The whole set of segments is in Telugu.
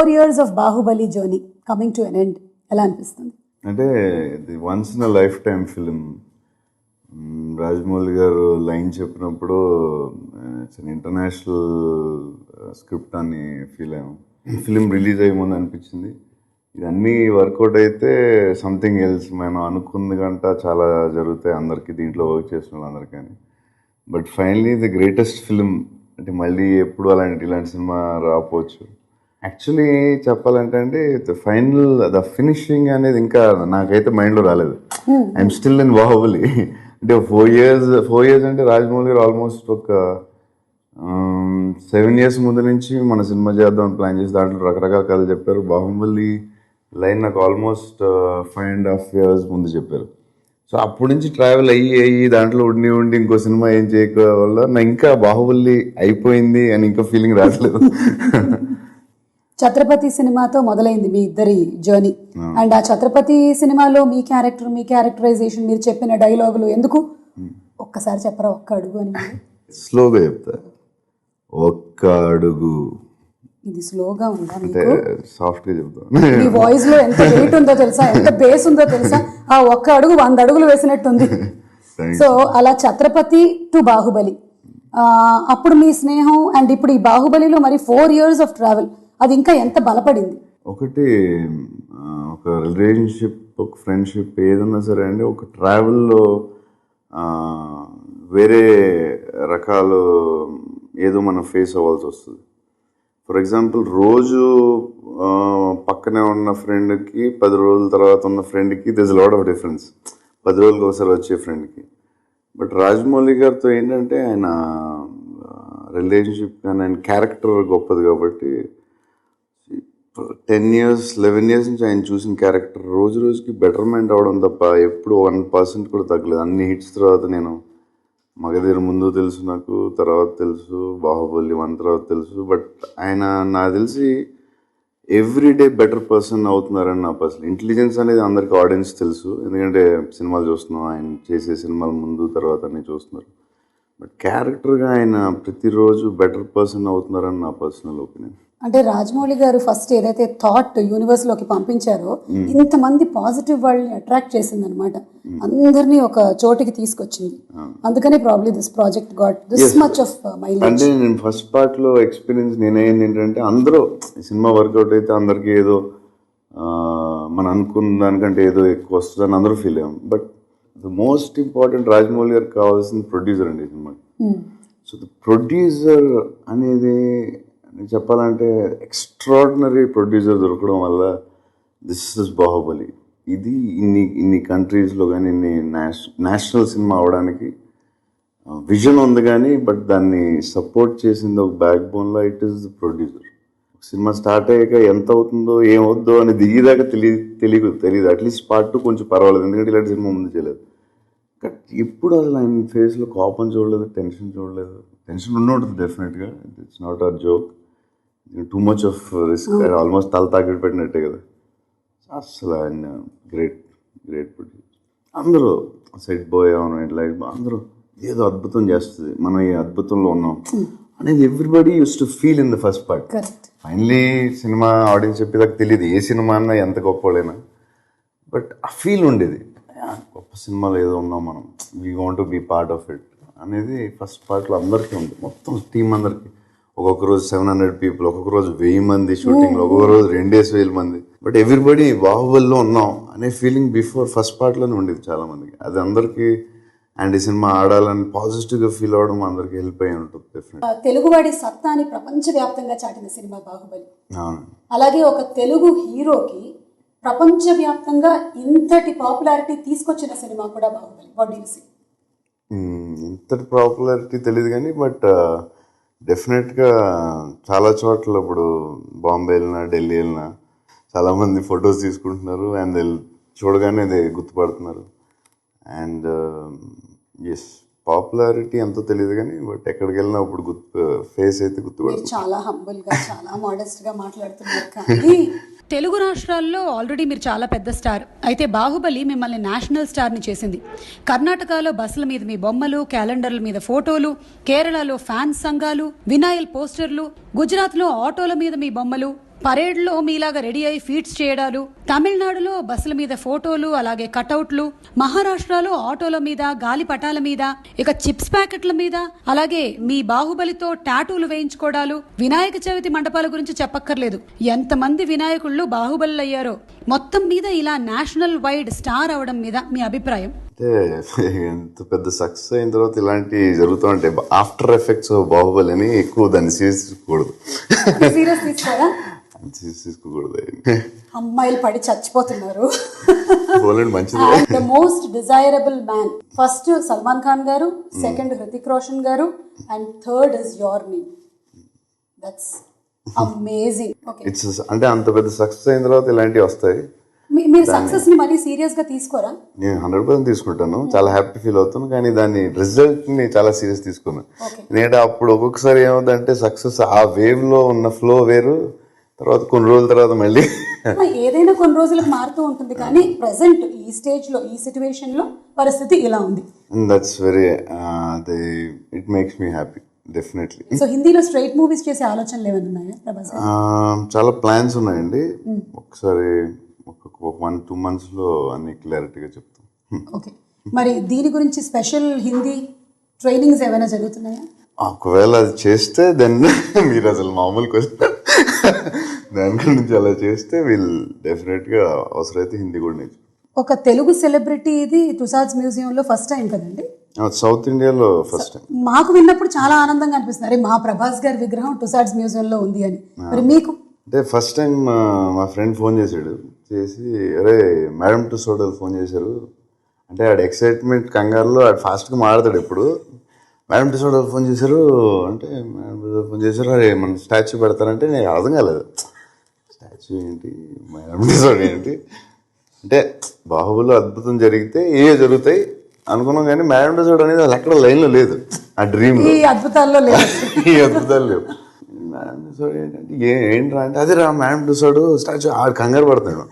years of Bahubali journey coming to an end, ఎలా అనిపిస్తుంది? అంటే ఇది once in life time film. Rajamouli గారు లైన్ చెప్పినప్పుడు ఇంటర్నేషనల్ స్క్రిప్ట్ అని ఫీల్ అయ్యాము. ఫిలిం రిలీజ్ అయ్యే ముందు అనిపించింది ఇది అన్నీ వర్కౌట్ అయితే సంథింగ్ ఎల్స్. మనం అనుకుంది గంట చాలా జరుగుతాయి అందరికీ, దీంట్లో వర్క్ చేసిన వాళ్ళందరికీ. కానీ but finally the greatest film. అంటే మళ్ళీ ఎప్పుడు ఇలాంటి సినిమా రాకపోవచ్చు. యాక్చువల్లీ చెప్పాలంటే అండి ఫైనల్ ద ఫినిషింగ్ అనేది ఇంకా నాకైతే మైండ్లో రాలేదు. I'm still in Baahubali. అంటే 4 years అంటే రాజమౌళి గారు ఆల్మోస్ట్ ఒక 7 years ముందు నుంచి మన సినిమా చేద్దాం ప్లాన్ చేసి దాంట్లో రకరకాల కథలు చెప్పారు. బాహుబలి లైన్ నాకు ఆల్మోస్ట్ 5.5 years ముందు చెప్పారు. సో అప్పటి నుంచి ట్రావెల్ అయ్యి దాంట్లో ఉండి ఇంకో సినిమా ఏం చేయక వల్ల నా ఇంకా బాహుబలి అయిపోయింది అని ఇంకా ఫీలింగ్ రావట్లేదు. ఛత్రపతి సినిమాతో మొదలైంది మీ ఇద్దరి జర్నీ. అండ్ ఆ ఛత్రపతి సినిమాలో మీ క్యారెక్టరైజేషన్, మీరు చెప్పిన డైలాగులు ఎందుకు ఒక్కసారి చెప్పరా? ఒక్క అడుగు అని స్లోగా చెప్తా. ఒక్క అడుగు. ఇది స్లోగా ఉందా? సాఫ్ట్ గా చెప్తా. మీ వాయిస్ లో ఎంత వెయిట్ ఉందో తెలుసా, ఎంత బేస్ ఉందో తెలుసా? ఆ ఒక్క అడుగు 100 అడుగులు వేసినట్టుంది. సో అలా ఛత్రపతి టు బాహుబలి, అప్పుడు మీ స్నేహం అండ్ ఇప్పుడు ఈ బాహుబలిలో మరి 4 years ఆఫ్ ట్రావెల్, అది ఇంకా ఎంత బలపడింది? ఒకటి ఒక రిలేషన్షిప్, ఒక ఫ్రెండ్షిప్ ఏదన్నా సరే అండి, ఒక ట్రావెల్లో వేరే రకాలు ఏదో మనం ఫేస్ అవ్వాల్సి వస్తుంది. ఫర్ ఎగ్జాంపుల్ రోజు పక్కనే ఉన్న ఫ్రెండ్కి 10 రోజుల తర్వాత ఉన్న ఫ్రెండ్కి దిస్ లాట్ ఆఫ్ డిఫరెన్స్. 10 రోజులకి ఒకసారి వచ్చే ఫ్రెండ్కి. బట్ రాజమౌళి గారితో ఏంటంటే ఆయన రిలేషన్షిప్ కానీ ఆయన క్యారెక్టర్ గొప్పది కాబట్టి 10 years 11 years నుంచి ఆయన చూసిన క్యారెక్టర్ రోజు రోజుకి బెటర్మెంట్ అవడం తప్ప ఎప్పుడు 1% కూడా తగ్గలేదు. అన్ని హిట్స్ తర్వాత నేను మగధీర ముందు తెలుసు, నాకు తర్వాత తెలుసు, బాహుబలి 1 తర్వాత తెలుసు. బట్ ఆయన నాకు తెలిసి ఎవ్రీడే బెటర్ పర్సన్ అవుతున్నారని నా పర్సనల్ ఇంటెలిజెన్స్ అనేది అందరికీ ఆడియన్స్ తెలుసు, ఎందుకంటే సినిమాలు చూస్తున్నాం, ఆయన చేసే సినిమాల ముందు తర్వాత అన్నీ చూస్తున్నారు. బట్ క్యారెక్టర్గా ఆయన ప్రతిరోజు బెటర్ పర్సన్ అవుతున్నారని నా పర్సనల్ ఒపీనియన్. అంటే రాజమౌళి గారు ఫస్ట్ ఏదైతే థాట్ యూనివర్స్ లోకి పంపించారో ఇంతమంది పాజిటివ్ వాళ్ళని అట్రాక్ట్ చేసింది అనమాట, అందరినీ ఒక చోటికి తీసుకొచ్చింది. అందుకనే probably this project got this much of mileage. అంటే నేను ఫస్ట్ పార్ట్ లో ఎక్స్పీరియన్స్ నేనేంది ఏంటంటే అందరూ సినిమా వర్కౌట్ అయితే అందరికి ఏదో మనం అనుకున్న దానికంటే ఏదో ఎక్కువ వస్తుందని అందరూ ఫీల్ అయ్యాం. But the most important Rajamouli గారికి కావాల్సిన ప్రొడ్యూసర్ అండి సినిమా. సో ద ప్రొడ్యూసర్ అనేది చెప్పాలంటే ఎక్స్ట్రాడినరీ ప్రొడ్యూసర్ దొరకడం వల్ల దిస్ ఇస్ బాహుబలి. ఇది ఇన్ని కంట్రీస్లో కానీ ఇన్ని నేషనల్ సినిమా అవడానికి విజన్ ఉంది కానీ బట్ దాన్ని సపోర్ట్ చేసింది ఒక బ్యాక్ బోన్లో it is the producer. Cinema start అయ్యాక ఎంత అవుతుందో ఏమవుద్దో అని దిగేదాకా తెలియదు. అట్లీస్ట్ పార్ట్ 2 కొంచెం పర్వాలేదు, ఎందుకంటే ఇలాంటి సినిమా ముందు చేయలేదు. బట్ ఇప్పుడు అసలు ఆయన ఫేస్లో కోపం చూడలేదు, టెన్షన్ చూడలేదు. టెన్షన్ ఉండుంటుంది డెఫినెట్గా, it's not a joke. Too much of risk, almost తల తాకిడి పెట్టినట్టే కదా. అసలు ఆయన గ్రేట్ ప్రొడ్యూసర్. అందరూ సెట్ బాయ్ అవును ఇట్లా అందరూ ఏదో అద్భుతం చేస్తుంది, మనం ఈ అద్భుతంలో ఉన్నాం అనేది everybody use to feel in the first part. Finally cinema audience చెప్పేదాకా తెలియదు ఏ సినిమా అన్నా ఎంత గొప్పవాడైనా, బట్ ఆ ఫీల్ ఉండేది గొప్ప సినిమాలో ఏదో ఉన్నాం మనం, we want to be part of it అనేది ఫస్ట్ పార్ట్లో అందరికీ ఉంది. మొత్తం టీం అందరికీ ఒక్కొక్క రోజు 700 people, ఒక్కొక్క రోజు 1000 మంది షూటింగ్లో, ఒక్కొక్క రోజు 2,000 మంది. బట్ ఎవ్రీబడి బాహుబలిలో ఉన్నాం అనే ఫీలింగ్ బిఫోర్ ఫస్ట్ పార్ట్లోనే ఉండేది చాలా మందికి. అది అందరికీ అండ్ ఈ సినిమా ఆడాలని పాజిటివ్గా ఫీల్ అవడం అందరికి హెల్ప్ అయ్యి ఉంటుంది డెఫినెట్. తెలుగువాడి సత్తాని ప్రపంచవ్యాప్తంగా చాటిన సినిమా బాహుబలి. అలాగే ఒక తెలుగు హీరోకి ప్రపంచవ్యాప్తంగా ఇంతటి పాపులారిటీ తీసుకొచ్చిన సినిమా కూడా Baahubali. What do you see? ఇంతటి పాపులారిటీ తెలియదు కానీ బట్ డెఫినెట్గా చాలా చోట్ల ఇప్పుడు బాంబే వెళ్ళినా ఢిల్లీ వెళ్ళినా చాలామంది ఫొటోస్ తీసుకుంటున్నారు అండ్ చూడగానే అది గుర్తుపడుతున్నారు. అండ్ ఎస్ పాపులారిటీ ఎంతో తెలియదు కానీ బట్ ఎక్కడికి వెళ్ళినా ఇప్పుడు ఫేస్ అయితే గుర్తుపడుతుంది. చాలా హంబుల్గా చాలా మోడెస్ట్గా మాట్లాడుతున్నారు. కానీ తెలుగు రాష్ట్రాల్లో ఆల్రెడీ మీరు చాలా పెద్ద స్టార్, అయితే బాహుబలి మిమ్మల్ని నేషనల్ స్టార్ని చేసింది. కర్ణాటకలో బస్సుల మీద మీ బొమ్మలు, క్యాలెండర్ల మీద ఫోటోలు, కేరళలో ఫ్యాన్స్ సంఘాలు, వినాయల్ పోస్టర్లు, గుజరాత్లో ఆటోల మీద మీ బొమ్మలు, పరేడ్లో మీలాగా రెడీ అయి ఫీట్స్ చేయడాలు, తమిళనాడులో బస్సుల మీద ఫోటోలు, అలాగే కటౌట్లు, మహారాష్ట్రలో ఆటోల మీద, గాలి పటాల మీద, ఇక చిప్స్ ప్యాకెట్ల మీద, అలాగే మీ బాహుబలితో టాటూలు వేయించుకోవడాలు, వినాయక చవితి మండపాల గురించి చెప్పక్కర్లేదు. ఎంతమంది వినాయకుళ్ళు బాహుబలి అయ్యారో. మొత్తం మీద ఇలా నేషనల్ వైడ్ స్టార్ అవడం మీద మీ అభిప్రాయం? అంటే ఎంత పెద్ద సక్సెస్ అయిన తర్వాత ఇలాంటి జరుగుతూ ఉంటాయి. ఆఫ్టర్ ఎఫెక్ట్స్ బాహుబలి అని ఎక్కువ దాన్ని సీరియస్ తీసుకోకూడదు. సీరియస్ తీసుకోరా? సీరియస్ తీసుకోకూడదు. అమ్మాయిలు పడి చచ్చిపోతున్నారు. మంచిది. The most desirable man, first Salman Khan గారు, సెకండ్ హృతిక్ రోషన్ గారు, and third is your name. That's amazing. It's అంటే అంత పెద్ద సక్సెస్ అయిన తర్వాత ఇలాంటివి వస్తాయి. మీరు సక్సెస్ ని మరీ సీరియస్ గా తీసుకోరా? నేను 100% తీసుకుంటాను, చాలా హ్యాపీ ఫీల్ అవుతాను. కానీ దాని రిజల్ట్ ని చాలా సీరియస్ తీసుకున్నాను. నేను అప్పుడు ఒక్కొక్కసారి ఏమవుతుందంటే సక్సెస్ ఆ వేవ్ లో ఉన్న ఫ్లో వేరు, తర్వాత కొన్ని రోజుల తర్వాత మళ్ళీ ఏదైనా కొన్ని రోజులకు మారుతూ ఉంటుంది. కానీ ప్రెసెంట్ ఈ స్టేజ్ లో, ఈ సిచ్యువేషన్ లో పరిస్థితి ఇలా ఉంది. That's very it makes me happy definitely. So హిందీలో స్ట్రైట్ మూవీస్ చేసే ఆలోచనలు ఏమైనా ఉన్నాయా ప్రభాస్? చాలా ప్లాన్స్ ఉన్నాయండి. ఒకసారి ఒక 1-2 months లో అన్ని క్లారిటీగా చెప్తాం. ఓకే, మరి దీని గురించి స్పెషల్ హిందీ ట్రైనింగ్స్ ఏమైనా జరుగుతున్నాయా? ఒకవేళ అది చేస్తే దెన్ మీరు అసలు మామూలు క్వశ్చన్, దాని గురించి అలా చేస్తే వీళ్ళు డెఫినెట్ గా అవసరమైతే హిందీ కూడా నేర్చు. ఒక తెలుగు సెలబ్రిటీ ఇది టుసాడ్స్ మ్యూజియం లో ఫస్ట్ టైం కదండి? సౌత్ ఇండియాలో ఫస్ట్ టైం. మాకు విన్నప్పుడు చాలా ఆనందంగా అనిపిస్తుంది, అరే మా ప్రభాస్ గారి విగ్రహం టుసాడ్స్ మ్యూజియం లో ఉంది అని. మరి మీకు? అంటే ఫస్ట్ టైం మా ఫ్రెండ్ ఫోన్ చేశాడు, చేసి అరే మేడం టుసాడ్ ఫోన్ చేశారు అంటే ఆడ ఎక్సైట్మెంట్ కంగారులో ఆడు ఫాస్ట్గా మాట్లాడతాడు. ఎప్పుడు మేడం టుసాడ్ ఫోన్ చేశారు అంటే మేడం టుసాడ్ ఫోన్ చేశారు, అరే మన స్టాచ్యూ పెడతారంటే నేను అర్థం కాలేదు. స్టాచ్యూ ఏంటి, మేడం టుసాడ్ ఏంటి అంటే బాహుబలిలో అద్భుతం జరిగితే ఏ జరుగుతాయి అనుకున్నాం, కానీ మేడం టుసాడ్ అనేది అది ఎక్కడ లైన్లో లేదు. ఆ డ్రీమ్ ఈ అద్భుతాల్లో లేదు. ఈ అద్భుతాలు లేవు. మేడం టుసాడ్ ఏంటంటే ఏంట్రా అంటే అదే రా మేడం టుసాడ్ స్టాచ్యూ. ఆడు కంగారు పడతాడు,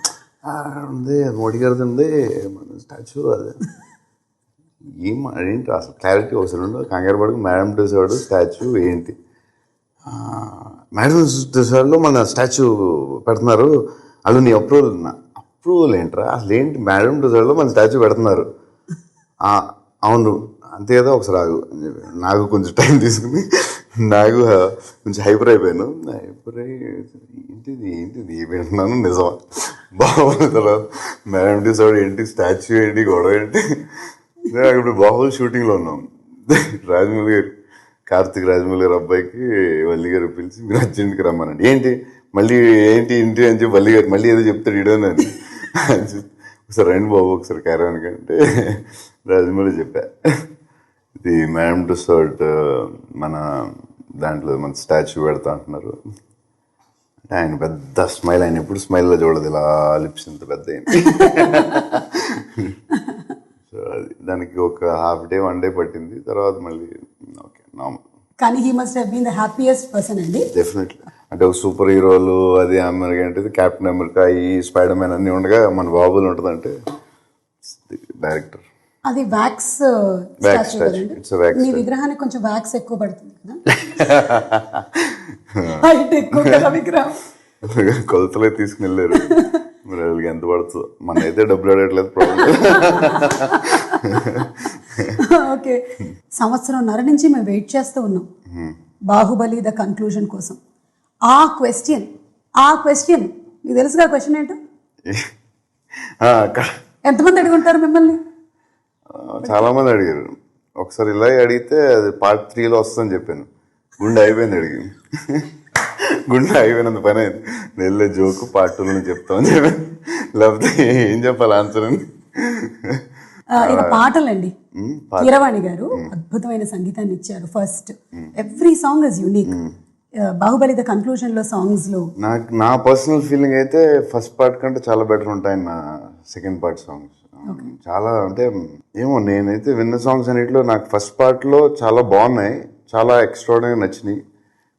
ఉంది మోడీ గారిది ఉంది మన స్టాచ్యూ, అదే ఏంటి అసలు క్లారిటీ అవసరం ఉండదు. కంగారు పడకు, మేడం టుసాడ్ స్టాచ్యూ ఏంటి, మేడం టుసాడ్లో మన స్టాచ్యూ పెడుతున్నారు, వాళ్ళు నీ అప్రూవల్ ఏంట్రా అసలు ఏంటి, మేడం టుసాడ్లో మన స్టాచ్యూ పెడుతున్నారు, అవును అంతే కదా ఒకసారి ఆగు అని చెప్పి నాకు కొంచెం టైం తీసుకుని నాకు కొంచెం హైపర్ అయిపోయాను. హైపర్ అయ్యి ఏంటిది ఏమన్నాను నిజమా బాహుబలి తర్వాత మేడం టుసాడ్ ఏంటి, స్టాచ్యూ ఏంటి, గొడవ ఏంటి. ఇప్పుడు బాహుబలి షూటింగ్లో ఉన్నాం, రాజమౌళి గారు కార్తిక్ రాజమౌళి గారు అబ్బాయికి వల్లి గారు పిలిచి మీరు అర్జెంట్కి రమ్మనండి. ఏంటి మళ్ళీ ఏంటి ఇంటి అని చెప్పి వల్లి గారు మళ్ళీ ఏదో చెప్తాడు ఇడోనని, ఒకసారి రండి బాబు ఒకసారి క్యారవాన్కి అంటే రాజమౌళి చెప్పా, ఇది మేడం టుసాడ్ మన దాంట్లో మన స్టాచ్యూ పెడతా అంటున్నారు అంటే ఆయన పెద్ద స్మైల్, ఆయన ఎప్పుడు స్మైల్లో చూడదు, ఇలా లిప్స్ ఇంత పెద్ద అయింది. సో అది దానికి ఒక హాఫ్ డే 1 day పట్టింది, తర్వాత మళ్ళీ ఓకే నార్మల్. కానీ he must have been the happiest person అండి. డెఫినెట్లీ. అంటే ఒక సూపర్ హీరోలు అది అమెరికా అంటే కెప్టెన్ అమెరికా, ఈ స్పైడర్ మ్యాన్ అన్నీ ఉండగా మన బాబులు ఉంటుంది అంటే డైరెక్టర్. అది వ్యాక్స్ మీ విగ్రహానికి కొంచెం వ్యాక్స్ ఎక్కువ పడుతుంది కదా, హైట్ ఎక్కువ కదా విగ్రహం. కొలతలే తీసుకుని వెళ్ళారు, మరి వాళ్ళకి ఎంత పడుతుందో, మన అయితే డబ్బులు అడగట్లేదు ప్రాబ్లం. ఓకే, 1.5 నుంచి మేము వెయిట్ చేస్తూ ఉన్నాం బాహుబలి ద కన్క్లూజన్ కోసం. ఆ క్వశ్చన్ మీకు తెలుసుగా క్వశ్చన్ ఏంటో? ఎంతమంది అడుగుంటారు మిమ్మల్ని? చాలా మంది అడిగారు. ఒకసారి ఇలా అడిగితే అది Part 3లో వస్తుందని చెప్పాను, గుండె అయిపోయింది అడిగి, గుండె అయిపోయినంత పని అయింది. వెళ్ళే జోకు Part 2లో చెప్తామని చెప్పాను, లేకపోతే ఏం చెప్పాలి ఆన్సర్ అని. ఇక పాటలండి, కీరవాణి గారు అద్భుతమైన సంగీతాన్ని ఇచ్చారు. First every song is unique. Baahubali the conclusion లో సాంగ్స్ లో నా పర్సనల్ ఫీలింగ్ అయితే ఫస్ట్ పార్ట్ కంటే చాలా బెటర్ ఉంటాయి నా సెకండ్ పార్ట్ సాంగ్స్. చాలా అంటే ఏమో నేనైతే విన్న సాంగ్స్ అన్నిటిలో నాకు ఫస్ట్ పార్ట్లో చాలా బాగున్నాయి, చాలా ఎక్స్ట్రాడినరీ నచ్చినాయి,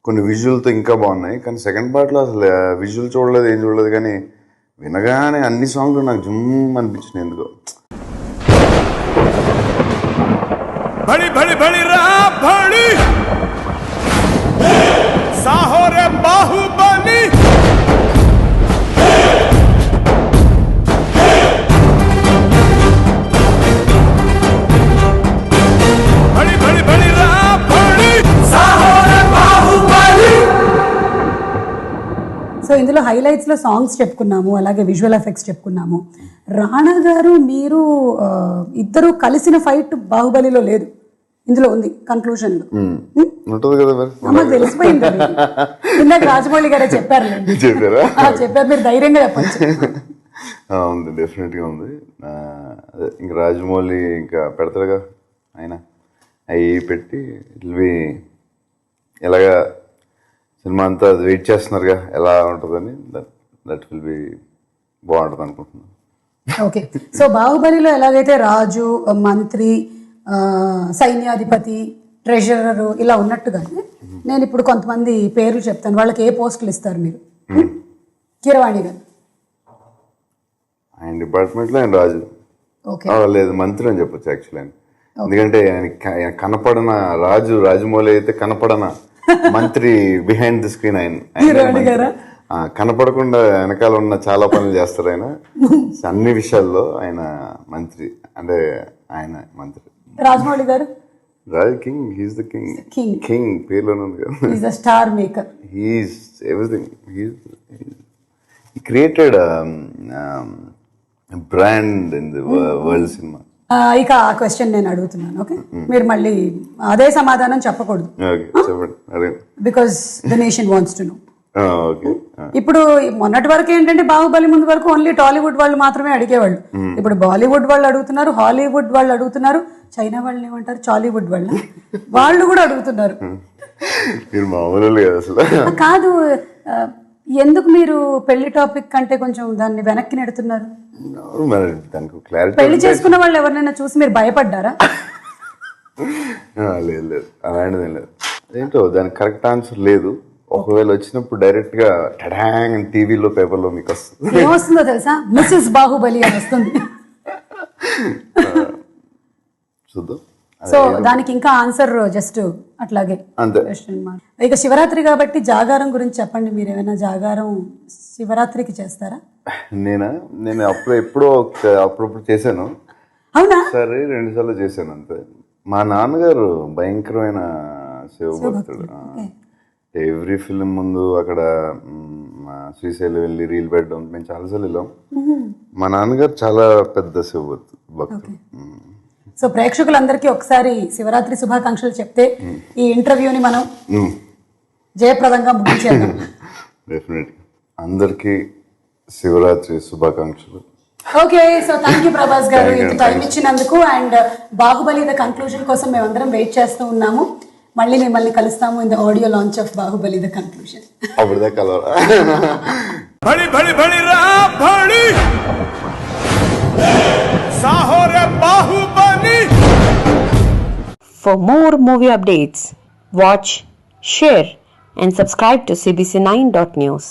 కొన్ని విజువల్తో ఇంకా బాగున్నాయి. కానీ సెకండ్ పార్ట్లో అసలు విజువల్ చూడలేదు, ఏం చూడలేదు, కానీ వినగానే అన్ని సాంగ్లు నాకు జుమ్ అనిపించినాయి ఎందుకో. बड़ी बड़ी बड़ी बड़ी साहो रे बाहुबली ఇందులో హైలైట్స్ లో సాంగ్స్ చెప్పుకున్నాము, అలాగే విజువల్ ఎఫెక్ట్స్ చెప్పుకున్నాము. రాణా గారు మీరు ఇద్దరు కలిసిన ఫైట్ బాహుబలిలో లేదు, ఇందులో ఉంది కన్క్లూజన్ లో. ఉంటుంది కదా మరి. మాకు తెలిసిపోయింది అది. ఇందాక రాజమౌళి గారే చెప్పారు, చెప్పారా? చెప్పారు, మీరు ధైర్యంగా చెప్పచ్చు. ఉంది, డెఫినెట్గా ఉంది. ఇంకా రాజమౌళి ఇంకా పెడతాడుగా ఆయన, అవి పెట్టి ఇట్ విల్ బి ఎలాగా సినిమా అంతా వెయిట్ చేస్తున్నారుగా ఎలా ఉంటుందని, దట్ విల్ బి బాగుంటుంది అనుకుంటున్నాను. ఓకే, సో బాహుబలిలో ఎలాగైతే రాజు, మంత్రి, సైన్యాధిపతి, ట్రెజరర్ ఇలా ఉన్నట్టుగానే నేను ఇప్పుడు కొంతమంది పేర్లు చెప్తాను, వాళ్ళకి ఏ పోస్టులు ఇస్తారు మీరు? కీరవాణి గారు ఆయన డిపార్ట్మెంట్లో ఆయన రాజు. ఓకే, లేదు మంత్రి అని చెప్పొచ్చు యాక్చువల్లీ ఆయన. ఎందుకంటే ఆయన కనపడన రాజు, రాజమౌళి అయితే కనపడన మంత్రి బిహైండ్ ది స్క్రీన్ ఆయన. కీరవాణి గారా? కనపడకుండా వెనకాల ఉన్న చాలా పనులు చేస్తారు ఆయన. అన్ని విషయాల్లో ఆయన మంత్రి, అంటే ఆయన మంత్రి. Rajamouli garu? Raj king, he's the king. King పేర్లోనే ఉంది కదా. Is the star maker, he's everything. He created a brand in the world cinema. ఇక ఆ క్వశ్చన్ నేను అడుగుతున్నాను, ఓకే? మీరు మళ్ళీ అదే సమాధానం చెప్పకూడదు, because the nation wants to know. ఇప్పుడు మొన్నటి వరకు ఏంటంటే బాహుబలి ముందు వరకు ఓన్లీ టాలీవుడ్ వాళ్ళు మాత్రమే అడిగేవాళ్ళు. ఇప్పుడు బాలీవుడ్ వాళ్ళు అడుగుతున్నారు, హాలీవుడ్ వాళ్ళు అడుగుతున్నారు, చైనా వాళ్ళని ఏమంటారు, చాలీవుడ్ వాళ్ళు కూడా అడుగుతున్నారు. కాదు, ఎందుకు మీరు పెళ్లి టాపిక్ కంటే కొంచెం దాన్ని వెనక్కి నెడుతున్నారు? పెళ్లి చేసుకున్న వాళ్ళు ఎవరినైనా చూసి మీరు భయపడ్డారా? లేదు లేదు, అలాంటిదేం లేదు. ఏంటో దానికి కరెక్ట్ ఆన్సర్ లేదు. ఒకవేళ వచ్చినప్పుడు డైరెక్ట్ గా టడాంగ్ అని టీవీలో పేపర్లో మీకు వస్తుంది. ఏమొస్తుందో తెలుసా? మిస్సెస్ బాహుబలి అని వస్తుంది. చూద్దాం. సో దానికి ఇంకా ఆన్సర్ జస్ట్ అట్లాగే అంతే. ఇక శివరాత్రి కాబట్టి జాగారం గురించి చెప్పండి. మీరు ఏమైనా జాగారం శివరాత్రికి చేస్తారా? నేను ఎప్పుడో అప్పుడప్పుడు చేశాను. అవునా? సరే 2 సార్లు చేశాను అంతే. మా నాన్నగారు భయంకరమైన శివ భక్తుడు. ఎవ్రీ ఫిల్మ్ ముందు అక్కడ శ్రీశైలం వెళ్ళి రీల్ పెట్టడం మేము చాలాసార్లు వెళ్ళాం. మా నాన్నగారు చాలా పెద్ద శివ భక్తుడు. సో ప్రేక్షకులందరికీ ఒకసారి శివరాత్రి శుభాకాంక్షలు చెప్తే ఈ ఇంటర్వ్యూని మనం జయప్రదంగా ముగించేద్దాం. డెఫినెట్గా అందరికీ శివరాత్రి శుభాకాంక్షలు. Okay, so thank you Prabhas గారు ఇంత టైం ఇచ్చినందుకు. అండ్ బాహుబలి ద కన్క్లూజన్ కోసం మేమందరం వెయిట్ చేస్తూ ఉన్నాము. మళ్ళీ మిమ్మల్ని కలుస్తాము in the audio launch of Baahubali the conclusion. అప్పుడుదా కలవరా? బడి బడి బడి రా బడి Saahore Baahubali. For more movie updates, watch, share and subscribe to CBC9.News.